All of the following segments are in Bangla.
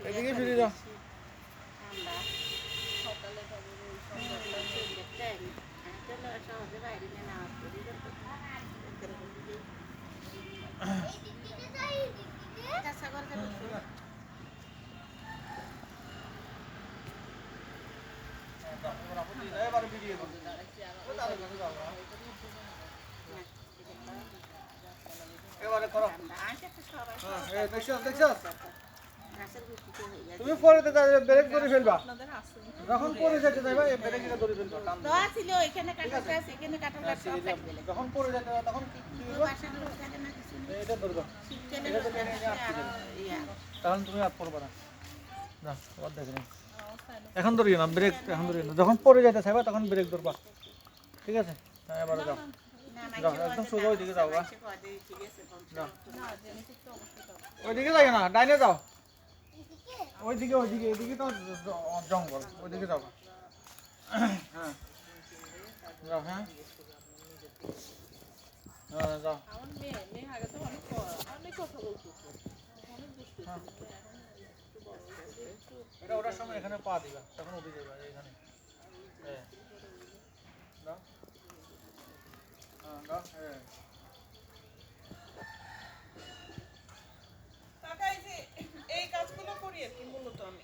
এদিকে ফিরে যাও। এবারে করো। হ্যাঁ, দেখছো দেখছো তুমি পরে ব্রেক ধরে ফেলবা যখন পরে যেতে যাইবা এই ব্রেকটা ধরে ফেলবা টান দাও ছিল এখানে কাটা আছে এখানে কাটা আছে যখন পরে যেতে তখন কি করবা এটা ধরবা এটা তো টেনে নিয়ে আসতে তখন তুমি আর পড়বা না না আর দেখেন এখন ধরিও না ব্রেক এখন ধরিও না যখন পরে যেতে চাইবা তখন ব্রেক ধরবা ঠিক আছে হ্যাঁ এবারে যাও যাও একদম সোজা ওইদিকে যাও ওইদিকে যাই না ডাইনে যাও ওইদিকে ওইদিকে এদিকে তো জঙ্গল ওইদিকে যাও হ্যাঁ যাও হ্যাঁ হ্যাঁ যাও এটা ওটার সময় এখানে পা দিবা তখন উঠে যাবে এখানে হ্যাঁ দাও হ্যাঁ দাও হ্যাঁ এই কাজগুলো করি আর কি মূলত আমি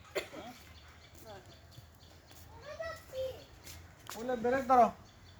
বলে ব্রেক ধরো